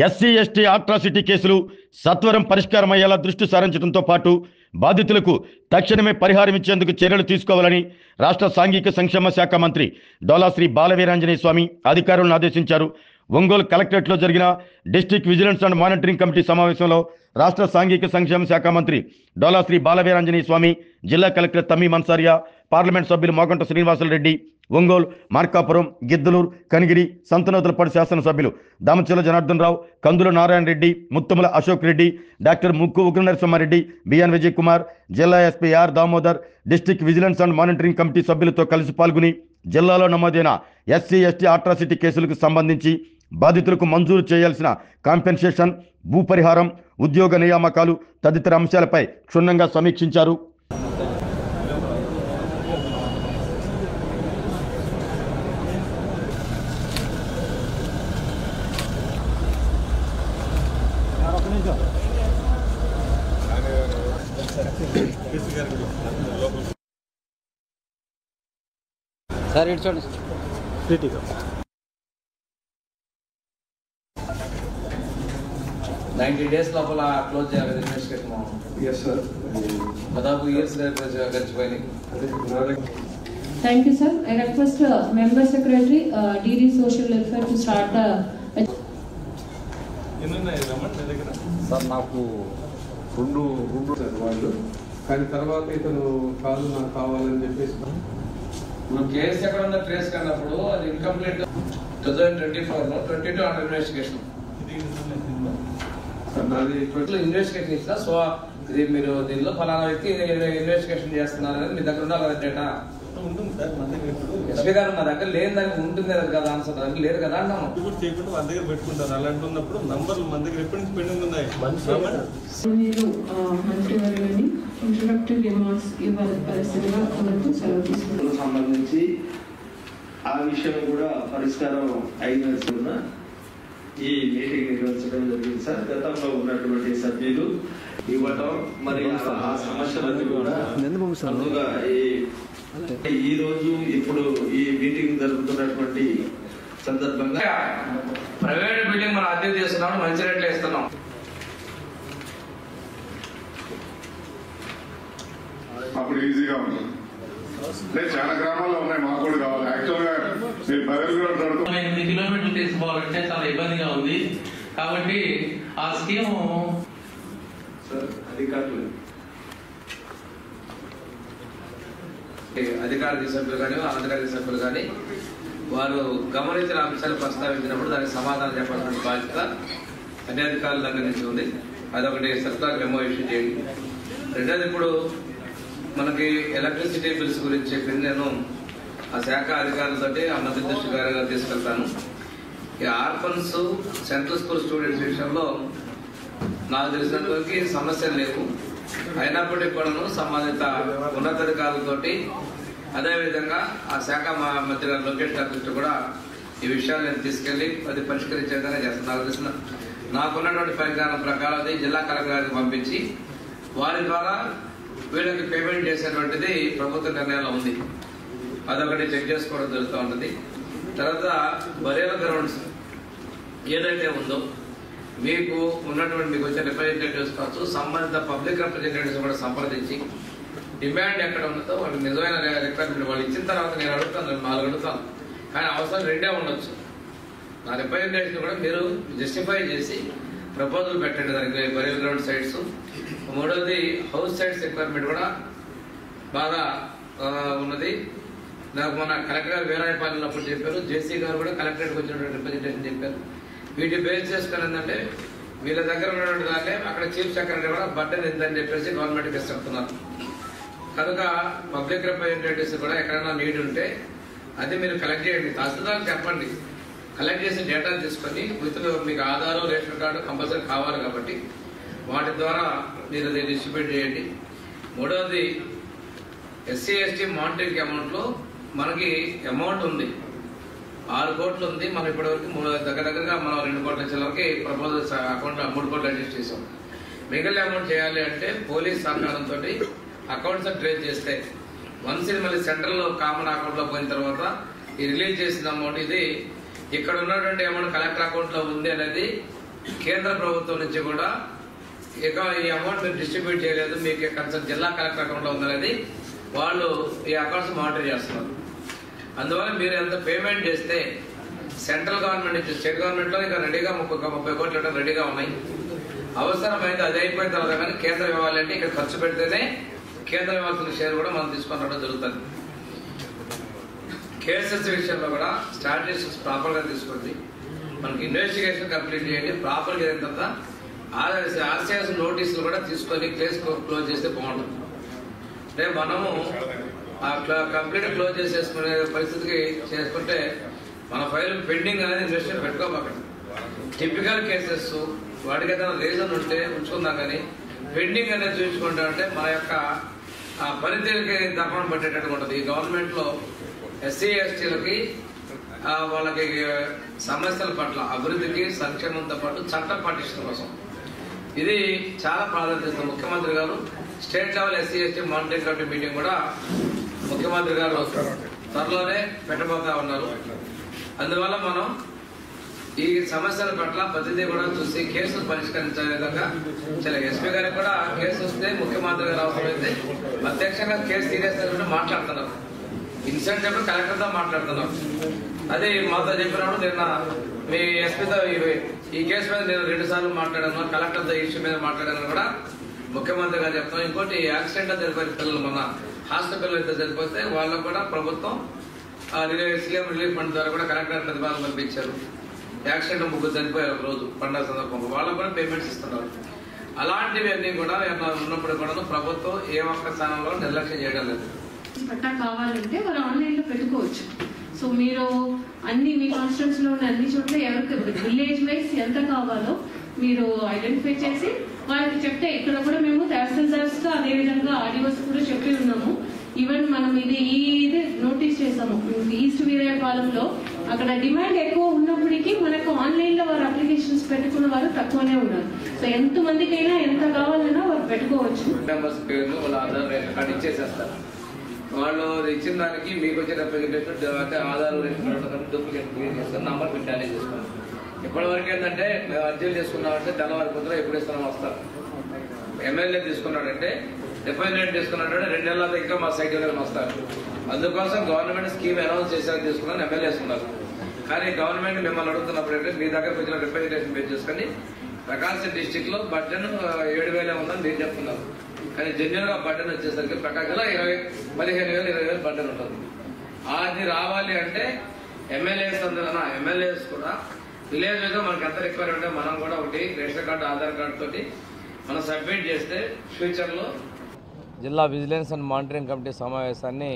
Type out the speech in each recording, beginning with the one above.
SC ST atrocity కేసులు సత్వరం పరిష్కారమయ్యేలా దృష్టి సారించడంతో పాటు బాధితులకు తక్షణమే పరిహారం ఇచ్చేందుకు చర్యలు తీసుకోవాలని రాష్ట్ర సాంఘిక సంక్షేమ శాఖ మంత్రి డోలా శ్రీ బాలవీరాంజనేయ స్వామి అధికారులను ఆదేశించారు. ఒంగోలు కలెక్టరేట్లో జరిగిన district vigilance and monitoring committee సమావేశంలో రాష్ట్ర సాంఘిక సంక్షేమ శాఖ మంత్రి డోలా శ్రీ బాలవీరాంజనేయ స్వామి, జిల్లా కలెక్టర్ తమ్మీం అన్సారియా, పార్లమెంట్ సభ్యులు మోగంట శ్రీనివాసులరెడ్డి, ఒంగోలు, మార్కాపురం, గిద్దలూరు, కనిగిరి, సంతనూతలపాడు శాసనసభ్యులు దామచర్ల జనార్దన్ రావు, కందుల నారాయణ రెడ్డి, ముత్తముల అశోక్ రెడ్డి, డాక్టర్ ముక్కు ఉగ్ర నరసింహారెడ్డి, బిఎన్ విజయ్ కుమార్, జిల్లా SP R Damodar, district vigilance and monitoring committee సభ్యులతో కలిసి పాల్గొని జిల్లాలో నమోదైన ఎస్సీ ఎస్టీ అట్రాసిటీ కేసులకు సంబంధించి బాధితులకు మంజూరు చేయాల్సిన కాంపెన్సేషన్, భూపరిహారం, ఉద్యోగ నియామకాలు తదితర అంశాలపై క్షుణ్ణంగా సమీక్షించారు. సార్ ఇటు చూడండి. 90 days లోపల క్లోజ్ చేయాలి ఇన్వెస్టిగేషన్. Yes sir. దాదాపు years గడిచిపోయినాయి. Thank you sir. I request member secretary DD social welfare to start the sir నాకు రెండు సార్ వాళ్ళు కానీ తర్వాత ఇతను కాదు నాకు కావాలని చెప్పేసి ఇప్పుడు కేసు ఎక్కడ ఉందో ట్రేస్ కన్నప్పుడు అది ఇన్కంప్లీట్ 2024 22 అండర్ ఇన్వెస్టిగేషన్. నాది ఇన్వెస్టిగేషన్ ఇస్తా. సో ఇది మీరు దీనిలో ఫలానా వ్యక్తి ఇన్వెస్టిగేషన్ చేస్తున్నారు అనేది మీ దగ్గర ఉండాలి కదా డేటా. ఉంటుంది సార్ మన దగ్గర. ఇప్పుడు ఎస్పీ గారు నా దగ్గర లేని దానికి ఉంటుంది కదా ఆన్సర్, దగ్గర లేదు కదా అంటాము. ఇప్పుడు చేయకుండా మన దగ్గర పెట్టుకుంటారు. అలాంటి ఉన్నప్పుడు నంబర్లు మన దగ్గర ఎప్పటి నుంచి పెండింగ్ ఉన్నాయి. మీరు మంత్రివర్యులని ఇంట్రడక్టరీ రిమార్క్స్ ఇవ్వాల్సిందిగా మనకు సెలవు తీసుకుంటాం. సంబంధించి ఆ విషయం కూడా పరిష్కారం అయిన ఈ మీటింగ్ నిర్వహించడం జరిగింది సార్. గతంలో ఉన్నటువంటి సభ్యులు ఇవ్వటం మరి ఆ సమస్యలన్నీ కూడా ముందుగా ఈ రోజు ఇప్పుడు ఈ మీటింగ్ జరుగుతున్నటువంటి సందర్భంగా ప్రైవేట్ బిల్డింగ్ మనం అద్దె చేస్తున్నాం, మంచి రేట్లు ఇస్తున్నాం. అప్పుడు ఈజీగా ఉంటుంది. చాలా గ్రామాల్లో ఉన్నాయి, మాకు కూడా కావాలి. యాక్చువల్గా 8 కిలోమీటర్లు తీసుకోవాలంటే చాలా ఇబ్బందిగా ఉంది. కాబట్టి ఆ స్కీమ్ అధికారిక సభ్యులు కానీ అనధికారిక సభ్యులు కానీ వారు గమనించిన అంశాలు ప్రస్తావించినప్పుడు దానికి సమాధానం చెప్పాల్సిన బాధ్యత అన్ని అధికారుల దగ్గర నుంచి ఉంది. అదొకటి సర్కులర్ మెమో ఇష్యూ చేయండి. రెండోది, ఇప్పుడు మనకి ఎలక్ట్రిసిటీ బిల్స్ గురించి చెప్పింది నేను ఆ శాఖ అధికారులతో ఆ మంత్రి దృష్టి గారిగా తీసుకెళ్తాను. ఈ ఆర్ఫన్స్ సెంట్రల్ స్కూల్ స్టూడెంట్స్ విషయంలో నాకు తెలిసినంతవరకు సమస్యలు లేవు. అయినప్పటికీ కూడాను సంబంధిత ఉన్నతాధికారులతోటి అదేవిధంగా ఆ శాఖ మంత్రి గారు లోకేష్ గారి దృష్టి కూడా ఈ విషయాలు నేను తీసుకెళ్లి అది పరిష్కరించే విధంగా చేస్తున్నాను. నాకున్నటువంటి పరిజ్ఞానం ప్రకారం అది జిల్లా కలెక్టర్ గారికి పంపించి వారి ద్వారా వీళ్ళకి పేమెంట్ చేసేటువంటిది ప్రభుత్వ నిర్ణయంలో ఉంది. అదొకటి చెక్ చేసుకోవడం జరుగుతూ ఉంటుంది. తర్వాత బరేల గ్రౌండ్స్ ఏదైతే ఉందో మీకు ఉన్నటువంటి మీకు వచ్చే రిప్రజెంటేటివ్స్ కావచ్చు, సంబంధిత పబ్లిక్ రిప్రజెంటేటివ్స్ కూడా సంప్రదించి డిమాండ్ ఎక్కడ ఉన్నదో వాళ్ళకి నిజమైన రిక్వైర్మెంట్ వాళ్ళు ఇచ్చిన తర్వాత నేను అడుగుతాను, 4 అడుగుతాను, కానీ అవసరం 2 ఉండొచ్చు. నా రిప్రజెంటేటివ్ కూడా మీరు జస్టిఫై చేసి ప్రపోజల్ పెట్టండి దానికి బరేల గ్రౌండ్ సైట్స్. మూడవది హౌస్ సైట్స్ రిక్వైర్మెంట్ కూడా బాగా ఉన్నది. నాకు మన కలెక్టర్ గారు వీరాయపాలెం ఉన్నప్పుడు చెప్పారు, జేసీ గారు కూడా కలెక్టరేట్కి వచ్చినటువంటి రిప్రజెంటేషన్ చెప్పారు. వీటి బేస్ చేసుకుని ఏంటంటే వీళ్ళ దగ్గర ఉన్నటువంటి దాంట్లో అక్కడ చీఫ్ సెక్రటరీ కూడా బర్డెన్ ఎంతని చెప్పేసి గవర్నమెంట్కి ఇస్తున్నారు. కనుక పబ్లిక్ రిప్రజెంటేటివ్స్ కూడా ఎక్కడైనా నీడ్ ఉంటే అది మీరు కలెక్ట్ చేయండి. తహసీల్దార్ చెప్పండి, కలెక్ట్ చేసి డేటా తీసుకొని మీకు ఆధారం, రేషన్ కార్డు కంపల్సరీ కావాలి కాబట్టి వాటి ద్వారా మీరు అది డిస్ట్రిబ్యూట్ చేయండి. మూడవది, ఎస్సీ ఎస్టీ మానిటరింగ్ అమౌంట్లో మనకి అమౌంట్ ఉంది, 6 కోట్లు ఉంది. మనం ఇప్పటివరకు దగ్గరగా మనం 2 కోట్ల చిల్లరకి ప్రపోజల్స్ అకౌంట్ 3 కోట్లు అడ్జస్ట్ చేసాం. మిగిలిన అమౌంట్ చేయాలి అంటే పోలీస్ సహకారంతో అకౌంట్స్ ట్రేస్ చేస్తే వన్స్ ఇది మళ్ళీ సెంట్రల్ కామన్ అకౌంట్ లో పోయిన తర్వాత ఈ రిలీజ్ చేసిన అమౌంట్ ఇది ఇక్కడ ఉన్నటువంటి అమౌంట్ కలెక్టర్ అకౌంట్ లో ఉంది అనేది కేంద్ర ప్రభుత్వం నుంచి కూడా ఇక ఈ అమౌంట్ మీరు డిస్ట్రిబ్యూట్ చేయలేదు, మీకు కన్సర్న్ జిల్లా కలెక్టర్ అకౌంట్లో ఉందనేది వాళ్ళు ఈ అకౌంట్స్ మానిటర్ చేస్తున్నారు. అందువల్ల మీరు ఎంత పేమెంట్ చేస్తే సెంట్రల్ గవర్నమెంట్ నుంచి స్టేట్ గవర్నమెంట్లో ఇంకా రెడీగా 30 కోట్లు రెడీగా ఉన్నాయి. అవసరమైతే అది అయిపోయిన తర్వాత కానీ కేంద్రం ఇవ్వాలంటే ఇక్కడ ఖర్చు పెడితేనే కేంద్రం ఇవ్వాల్సిన షేర్ కూడా మనం తీసుకొని రావడం జరుగుతుంది. కేసెస్ విషయంలో కూడా స్టాటిస్టిక్స్ ప్రాపర్గా తీసుకోండి, మనకి ఇన్వెస్టిగేషన్ కంప్లీట్ చేయండి. ప్రాపర్గా అయిన తర్వాత ఆర్సీఎస్ నోటీసులు కూడా తీసుకొని కేసు క్లోజ్ చేస్తే బాగుంటుంది. అంటే మనము కంప్లీట్ క్లోజ్ చేసేసుకునే పరిస్థితికి చేసుకుంటే మన ఫైల్ పెండింగ్ అనేది ఇన్వెస్టిగేషన్ పెట్టుకోమాకండి. టిపికల్ కేసెస్ వాటికి ఏదైనా రీజన్ ఉంటే ఉంచుకుందాం, కానీ పెండింగ్ అనేది చూసుకుంటా అంటే మన యొక్క పనితీరుకి దర్పణం పట్టేటట్టుగా ఉంటుంది. ఈ గవర్నమెంట్లో ఎస్సీ ఎస్టీలకి వాళ్ళకి సమస్యల పట్ల అభివృద్ధికి సంక్షేమంతో పాటు చట్టం పటిష్టం కోసం ఇది చాలా ప్రాధాన్యత ఇస్తుంది. ముఖ్యమంత్రి గారు state level SC ST monitoring committee meeting కూడా ముఖ్యమంత్రి గారు త్వరలోనే పెట్టబోతా ఉన్నారు. అందువల్ల మనం ఈ సమస్యల పట్ల ప్రతిదీ కూడా చూసి కేసులు పరిష్కరించే విధంగా చాలా ఎస్పీ గారికి కూడా కేసు వస్తే ముఖ్యమంత్రి గారు అవసరమైతే ప్రత్యక్షంగా కేసు తీరేస్తారంటే మాట్లాడుతున్నారు. ఇన్సిడెంట్ చెప్పి కలెక్టర్తో మాట్లాడుతున్నారు. అదే మాతో చెప్పినప్పుడు నిన్న మీ ఎస్పీతో ఈ కేసు మీద నేను 2 సార్లు మాట్లాడాను, కలెక్టర్తో ఇష్యూ మీద మాట్లాడాను కూడా ముఖ్యమంత్రి గారు చెప్తున్నాం. ఇంకోటి యాక్సిడెంట్ జరిపోయిన పిల్లలు మన హాస్పిటల్ అయితే జరిపోతే వాళ్ళకు కూడా ప్రభుత్వం సీఎం రిలీఫ్ ఫండ్ ద్వారా కూడా కలెక్టర్ ప్రతిపాదన పంపించారు. యాక్సిడెంట్ 3 చనిపోయారు ఒక రోజు పండుగ సందర్భంగా, వాళ్ళకు కూడా పేమెంట్స్ ఇస్తున్నారు. అలాంటివి అన్ని కూడా ఉన్నప్పుడు కూడా ప్రభుత్వం ఏ ఒక్క స్థానంలో నిర్లక్ష్యం చేయడం లేదు. పట్టా కావాలంటే వాళ్ళు ఆన్లైన్లో పెట్టుకోవచ్చు. సో మీరు అన్ని మీ కాన్స్టిట్యూన్సీలో ఉన్న అన్ని చోట్ల ఎవరికి విలేజ్ వైజ్ ఎంత కావాలో మీరు ఐడెంటిఫై చేసి వాళ్ళకి చెప్తే, ఇక్కడ కూడా మేము తహసీల్దార్స్ గా అదే విధంగా ఆర్డీఓస్ కూడా చెప్పి ఉన్నాము. ఈవెన్ మనం ఇది నోటీస్ చేసాము ఈస్ట్ వీరపాలెంలో, అక్కడ డిమాండ్ ఎక్కువ ఉన్నప్పటికీ మనకు ఆన్లైన్ లో వారు అప్లికేషన్స్ పెట్టుకున్న వారు తక్కువనే ఉన్నారు. సో ఎంత మందికైనా ఎంత కావాలన్నా వారు పెట్టుకోవచ్చు. మెంబర్స్ పేర్లు వాళ్ళ ఆధార్ రేషన్ కార్డు ఇచ్చేసేస్తారు. వాళ్ళు ఇచ్చిన దానికి మీకు వచ్చే రిప్రజెంటేషన్ అంటే Aadhaar ration card duplicate clear చేస్తారు, నంబర్ మీరు టాలీ చేసుకోవాలి. ఇప్పటివరకు ఏంటంటే మేము అర్జీలు తీసుకున్నామంటే తెల్లవారి పొద్దున ఎప్పుడు ఇస్తున్నాం వస్తారు. ఎమ్మెల్యే తీసుకున్నాడంటే రిప్రజెంటేటివ్ తీసుకున్నాడంటే 2 నెలల ఇంకా మా సైట్ వస్తారు. అందుకోసం గవర్నమెంట్ స్కీమ్ అనౌన్స్ చేశారని తీసుకున్నాను ఎమ్మెల్యేస్ ఉన్నారు. కానీ గవర్నమెంట్ మిమ్మల్ని అడుగుతున్నప్పుడు అంటే మీ దగ్గర కొంచెం రిప్రజెంటేషన్ బేస్ చేసుకుని ప్రకాశం డిస్టిక్ లో బడ్జెట్ 7,000 ఉందని మీరు చెప్తున్నారు. కానీ జెన్యున్ గా బడ్జెట్ వచ్చేసరికి ప్రకాశంలో 15,000 20,000 బడ్జెట్ ఉంటుంది. అది రావాలి అంటే ఎమ్మెల్యేస్ కూడా విలేజ్ మీద మనకి ఎంత రిక్వైర్ ఉంటే మనం కూడా ఒకటి రేషన్ కార్డు ఆధార్ కార్డు తోటి మనం సబ్మిట్ చేస్తే ఫ్యూచర్ లో. జిల్లా విజిలెన్స్ అండ్ మానిటరింగ్ కమిటీ సమావేశాన్ని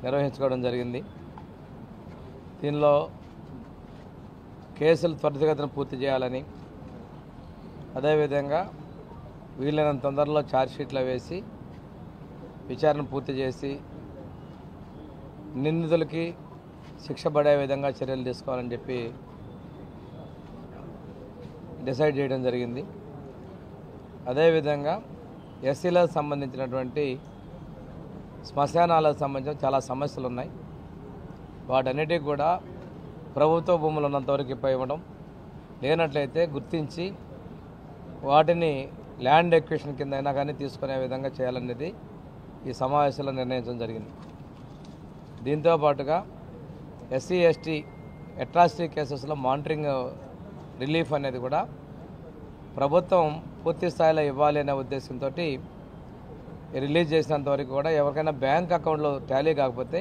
నిర్వహించుకోవడం జరిగింది. దీనిలో కేసులు త్వరితగతిన పూర్తి చేయాలని, అదేవిధంగా వీలైనంత తొందరలో ఛార్జ్షీట్లు వేసి విచారణ పూర్తి చేసి నిందితులకి శిక్ష పడే విధంగా చర్యలు తీసుకోవాలని చెప్పి డిసైడ్ చేయడం జరిగింది. అదేవిధంగా ఎస్సీలకు సంబంధించినటువంటి శ్మశానాలకు సంబంధించిన చాలా సమస్యలు ఉన్నాయి. వాటన్నిటికీ కూడా ప్రభుత్వ భూములు ఉన్నంతవరకు ఇవ్వడం, లేనట్లయితే గుర్తించి వాటిని ల్యాండ్ ఎక్విజిషన్ కింద అయినా కానీ తీసుకునే విధంగా చేయాలనేది ఈ సమావేశంలో నిర్ణయించడం జరిగింది. దీంతో పాటుగా ఎస్సీ ఎస్టీ అట్రాసిటీ కేసెస్లో మానిటరింగ్ రిలీఫ్ అనేది కూడా ప్రభుత్వం పూర్తి స్థాయిలో ఇవ్వాలి అనే ఉద్దేశంతో రిలీజ్ చేసినంత వరకు కూడా ఎవరికైనా బ్యాంక్ అకౌంట్లో టాలీ కాకపోతే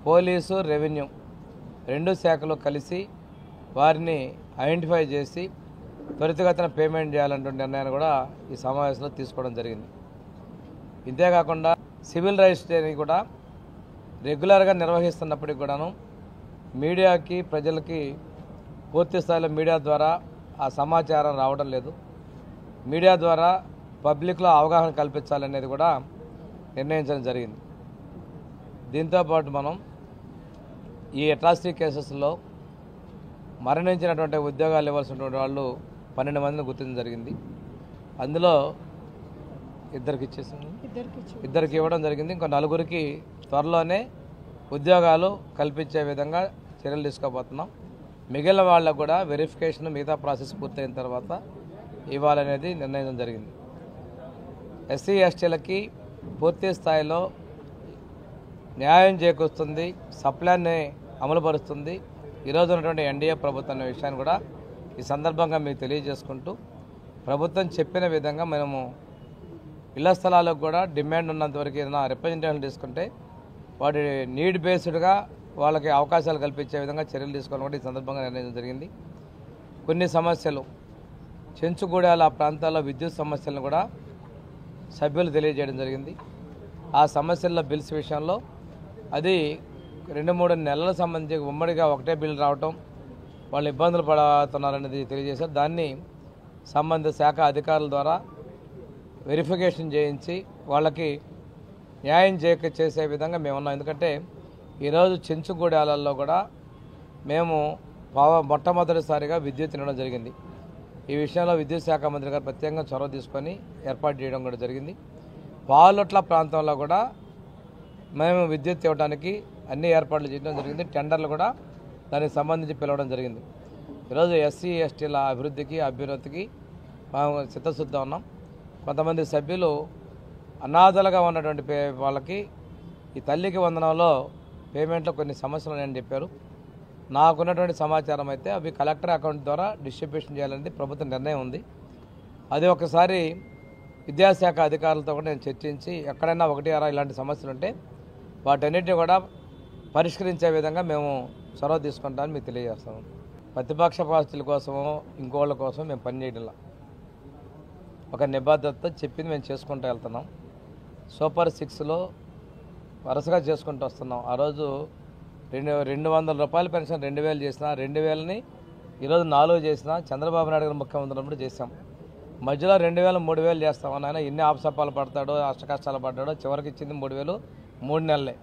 పోలీసు రెవెన్యూ 2 శాఖలు కలిసి వారిని ఐడెంటిఫై చేసి త్వరితగతిన పేమెంట్ చేయాలన్నటువంటి నిర్ణయాన్ని కూడా ఈ సమావేశంలో తీసుకోవడం జరిగింది. ఇంతేకాకుండా సివిల్ రైట్స్ డేని కూడా రెగ్యులర్గా నిర్వహిస్తున్నప్పటికీ కూడాను మీడియాకి ప్రజలకి పూర్తి స్థాయిలో మీడియా ద్వారా ఆ సమాచారం రావడం లేదు. మీడియా ద్వారా పబ్లిక్లో అవగాహన కల్పించాలనేది కూడా నిర్ణయించడం జరిగింది. దీంతోపాటు మనం ఈ అట్రాసిటీ కేసెస్లో మరణించినటువంటి ఉద్యోగాలు ఇవ్వాల్సినటువంటి వాళ్ళు 12 మందిని గుర్తించడం జరిగింది. అందులో ఇద్దరికి ఇవ్వడం జరిగింది. ఇంకో 4గురికి త్వరలోనే ఉద్యోగాలు కల్పించే విధంగా చర్యలు తీసుకోబోతున్నాం. మిగిలిన వాళ్ళకు కూడా వెరిఫికేషన్ మిగతా ప్రాసెస్ పూర్తయిన తర్వాత ఇవ్వాలనేది నిర్ణయించడం జరిగింది. ఎస్సీ ఎస్టీలకి పూర్తి స్థాయిలో న్యాయం చేకూరుస్తుంది, సప్లాన్ని అమలుపరుస్తుంది ఈరోజు ఉన్నటువంటి ఎన్డీఏ ప్రభుత్వం అనే విషయాన్ని కూడా ఈ సందర్భంగా మీకు తెలియజేసుకుంటూ, ప్రభుత్వం చెప్పిన విధంగా మనము ఇళ్ల స్థలాలకు కూడా డిమాండ్ ఉన్నంతవరకు ఏదైనా రిప్రజెంటేషన్ తీసుకుంటే వాటి నీడ్ బేస్డ్గా వాళ్ళకి అవకాశాలు కల్పించే విధంగా చర్యలు తీసుకోవాలని కూడా ఈ సందర్భంగా నిర్ణయించడం జరిగింది. కొన్ని సమస్యలు చెంచుగూడాల ప్రాంతాల్లో విద్యుత్ సమస్యలను కూడా సభ్యులు తెలియజేయడం జరిగింది. ఆ సమస్యల బిల్స్ విషయంలో అది 2-3 నెలల సంబంధించి ఉమ్మడిగా ఒకటే బిల్ రావటం, వాళ్ళు ఇబ్బందులు పడుతున్నారనేది తెలియజేశారు. దాన్ని సంబంధిత శాఖ అధికారుల ద్వారా వెరిఫికేషన్ చేయించి వాళ్ళకి న్యాయం చేసే విధంగా మేము ఉన్నాం. ఎందుకంటే ఈరోజు చెంచుగూడాలలో కూడా మేము మొట్టమొదటిసారిగా విద్యుత్ ఇవ్వడం జరిగింది. ఈ విషయంలో విద్యుత్ శాఖ మంత్రి గారు ప్రత్యేకంగా చొరవ తీసుకొని ఏర్పాటు చేయడం కూడా జరిగింది. పాలొట్ల ప్రాంతంలో కూడా మేము విద్యుత్ ఇవ్వడానికి అన్ని ఏర్పాట్లు చేయడం జరిగింది. టెండర్లు కూడా దానికి సంబంధించి పిలవడం జరిగింది. ఈరోజు ఎస్సీ ఎస్టీల అభ్యున్నతికి మేము చిత్తశుద్ధి ఉన్నాం. కొంతమంది సభ్యులు అనాథలుగా ఉన్నటువంటి వాళ్ళకి ఈ తల్లికి వందనంలో పేమెంట్లో కొన్ని సమస్యలు ఉన్నాయని చెప్పారు. నాకున్నటువంటి సమాచారం అయితే అవి కలెక్టర్ అకౌంట్ ద్వారా డిస్ట్రిబ్యూషన్ చేయాలనేది ప్రభుత్వ నిర్ణయం ఉంది. అది ఒకసారి విద్యాశాఖ అధికారులతో కూడా నేను చర్చించి ఎక్కడైనా 1-6 ఇలాంటి సమస్యలు ఉంటే వాటన్నిటిని కూడా పరిష్కరించే విధంగా మేము చొరవ తీసుకుంటామని మీకు తెలియజేస్తాము. ప్రతిపక్ష పార్టీల కోసమో ఇంకోళ్ళ కోసం మేము పనిచేయడంలా, ఒక నిబద్ధతతో చెప్పింది మేము చేసుకుంటూ వెళ్తున్నాం. సూపర్ 6లో వరుసగా చేసుకుంటూ వస్తున్నాం. ఆ రోజు 200 రూపాయల పెన్షన్ 2000 చేసిన, 2000ని ఈరోజు 4 చేసిన. చంద్రబాబు నాయుడు గారు ముఖ్యమంత్రి ఉన్నప్పుడు చేశాం. మధ్యలో 2000, 3000 చేస్తామని ఆయన ఎన్ని ఆపసపాలు పడతాడో, అష్టకష్టాలు పడ్డాడో, చివరికి ఇచ్చింది 3000 3 నెలలే.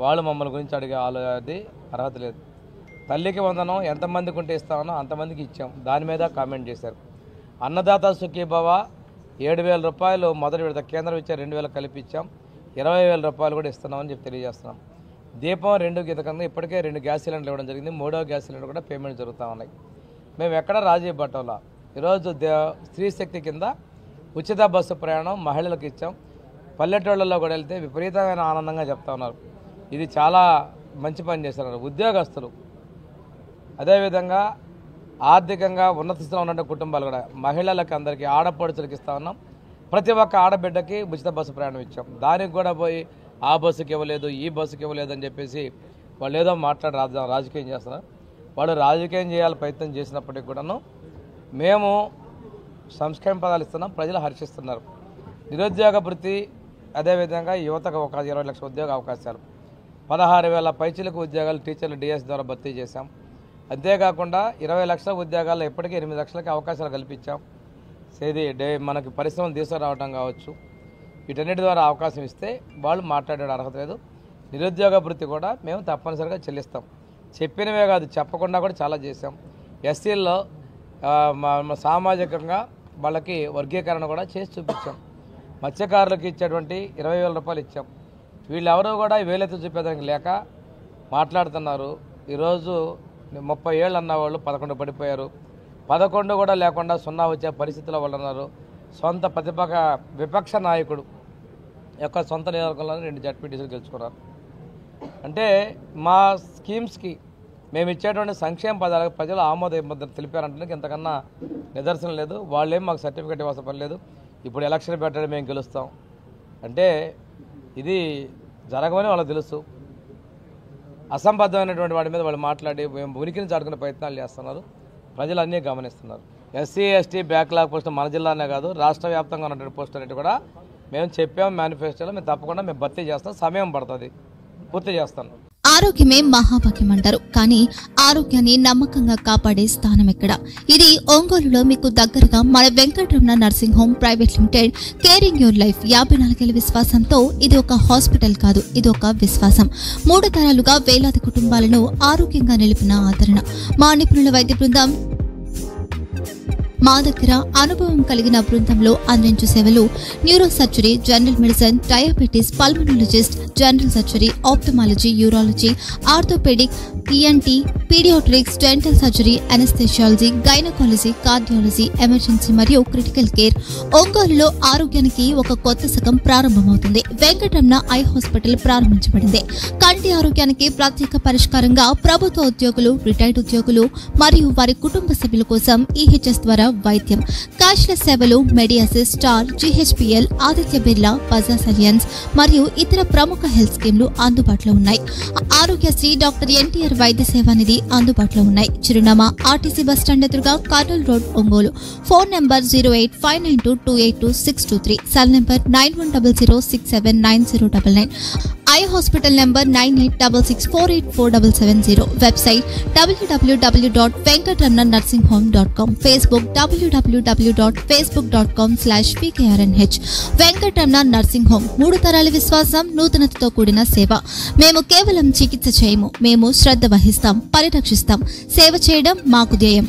వాళ్ళు మమ్మల్ని గురించి అడిగే అది అర్హత లేదు. తల్లికి వందనం ఎంతమందికి ఉంటే ఇస్తామనో అంతమందికి ఇచ్చాం. దాని మీద కామెంట్ చేశారు. అన్నదాత సుఖీభవ 7000 రూపాయలు మొదటి విడత కేంద్రం ఇచ్చే 2000 కలిపి ఇచ్చాం. 20,000 రూపాయలు కూడా ఇస్తున్నామని చెప్పి తెలియజేస్తున్నాం. దీపం 2 గీతకంగా ఇప్పటికే 2 గ్యాస్ సిలిండర్లు ఇవ్వడం జరిగింది. 3వ గ్యాస్ సిలిండర్ కూడా పేమెంట్ జరుగుతూ ఉన్నాయి. మేము ఎక్కడ రాజీ పట్టంలా. ఈరోజు స్త్రీ శక్తి కింద ఉచిత బస్సు ప్రయాణం మహిళలకు ఇచ్చాం. పల్లెటూళ్ళల్లో కూడా వెళ్తే విపరీతమైన ఆనందంగా చెప్తా ఉన్నారు. ఇది చాలా మంచి పని చేస్తున్నారు. ఉద్యోగస్తులు అదేవిధంగా ఆర్థికంగా ఉన్నత స్థితిలో ఉన్న కుటుంబాలు కూడా మహిళలకు అందరికీ ఆడపడుచులకు ఇస్తా ఉన్నాం. ప్రతి ఒక్క ఆడబిడ్డకి ఉచిత బస్సు ప్రయాణం ఇచ్చాం. దానికి కూడా పోయి ఆ బస్సుకి ఇవ్వలేదు, ఈ బస్సుకి ఇవ్వలేదు అని చెప్పేసి వాళ్ళు ఏదో రాజకీయం చేస్తున్నారు. వాళ్ళు రాజకీయం చేయాలి ప్రయత్నం చేసినప్పటికీ కూడాను మేము సంక్షేమ పదాలు ఇస్తున్నాం. ప్రజలు హర్షిస్తున్నారు. నిరుద్యోగ భృతి అదేవిధంగా యువతకు ఒక 20 లక్షల ఉద్యోగ అవకాశాలు, 16,000 పైచిలకు ఉద్యోగాలు టీచర్లు డిఎస్ ద్వారా భర్తీ చేశాం. అంతేకాకుండా 20 లక్షల ఉద్యోగాల్లో ఇప్పటికీ 8 లక్షలకి అవకాశాలు కల్పించాం. ఇది మనకి పరిశ్రమలు తీసుకురావడం కావచ్చు, వీటన్నిటి ద్వారా అవకాశం ఇస్తే వాళ్ళు మాట్లాడే అర్హత లేదు. నిరుద్యోగ భృతి కూడా మేము తప్పనిసరిగా చెల్లిస్తాం. చెప్పినవే కాదు, చెప్పకుండా కూడా చాలా చేశాం. ఎస్సీల్లో సామాజికంగా వాళ్ళకి వర్గీకరణ కూడా చేసి చూపించాం. మత్స్యకారులకు ఇచ్చేటువంటి 20,000 రూపాయలు ఇచ్చాం. వీళ్ళెవరూ కూడా వేలెత్తి చూపేదానికి లేక మాట్లాడుతున్నారు. ఈరోజు 30 ఏళ్ళు అన్నవాళ్ళు 11 పడిపోయారు. 11 కూడా లేకుండా 0 వచ్చే పరిస్థితిలో వాళ్ళు ఉన్నారు. సొంత విపక్ష నాయకుడు యొక్క సొంత నియోజకవర్గంలో 2 జడ్పీటీసీలు గెలుచుకున్నారు. అంటే మా స్కీమ్స్కి మేము ఇచ్చేటువంటి సంక్షేమ పదాలకు ప్రజలు ఆమోద ముద్ర తెలిపారంటే ఇంతకన్నా నిదర్శనం లేదు. వాళ్ళేం మాకు సర్టిఫికేట్ ఇవ్వాల్సిన పని లేదు. ఇప్పుడు ఎలక్షన్ పెట్టడం మేము గెలుస్తాం అంటే ఇది జరగమని వాళ్ళకి తెలుసు. అసంబద్ధమైనటువంటి వాటి మీద వాళ్ళు మాట్లాడి మేము ఉనికిని చాటుకునే ప్రయత్నాలు చేస్తున్నారు. ప్రజలు అన్నీ గమనిస్తున్నారు. ఎస్సీ ఎస్టీ బ్యాక్లాగ్ పోస్టులు మన జిల్లానే కాదు రాష్ట్ర వ్యాప్తంగా ఉన్నటువంటి పోస్టులు అనేవి కూడా మేము చెప్పాము మేనిఫెస్టోలో. మేము తప్పకుండా మేము భర్తీ చేస్తాం. సమయం పడుతుంది, పూర్తి చేస్తాను. ఆరోగ్యమే మహాభాగ్యం అంటారు. కానీ ఆరోగ్యాన్ని నమ్మకంగా కాపాడే స్థానం ఎక్కడ? ఇది ఒంగోలులో మీకు దగ్గరగా మన Venkataramana nursing home private limited. Caring your life 54 ఏళ్ల విశ్వాసంతో ఇది ఒక హాస్పిటల్ కాదు, ఇది ఒక విశ్వాసం. 3 తరాలుగా వేలాది కుటుంబాలను ఆరోగ్యంగా నిలిపిన ఆదరణ. మా నిపుణుల వైద్య బృందం మా దగ్గర అనుభవం కలిగిన బృందంలో అందించే సేవలు neuro surgery, general medicine, diabetes, pulmonologist, general surgery, ophthalmology, urology, orthopedic, ENT, pediatrics, dental surgery, anesthesiology, gynecology, cardiology, emergency మరియు క్రిటికల్ కేర్. ఒంగోలులో ఆరోగ్యానికి ఒక కొత్త శకం ప్రారంభమవుతుంది. వెంకటరమణ ఐ హాస్పిటల్ ప్రారంభించబడింది. కంటి ఆరోగ్యానికి ప్రత్యేక పరిష్కారంగా ప్రభుత్వ ఉద్యోగులు, రిటైర్డ్ ఉద్యోగులు మరియు వారి కుటుంబ సభ్యుల కోసం EHS ద్వారా వైద్యం, క్యాష్లెస్ సేవలు, Medi Assist, Star, GHPL, Aditya Birla, Bajaj Allianz మరియు ఇతర ప్రముఖ హెల్త్ స్కీమ్లు అందుబాటులో ఉన్నాయి. ఆరోగ్యశ్రీ, డాక్టర్ NTR వైద్య సేవా నిధి అందుబాటులో ఉన్నాయి. చిరునామా RTC బస్టాండ్ ఎదురుగా, Kurnool road, Ongole. Phone number 08592282623, cell number 9100679099, eye hospital number 9866484770, website www.venkatramannursing.com, Facebook www.facebook.com/PKRNH. Venkataramana nursing home, 3 తరాల విశ్వాసం, నూతనతతో కూడిన సేవ. మేము కేవలం చికిత్స చేయము, మేము శ్రద్ధ వహిస్తాం, పరిరక్షిస్తాం. సేవ చేయడం మాకు ధ్యేయం.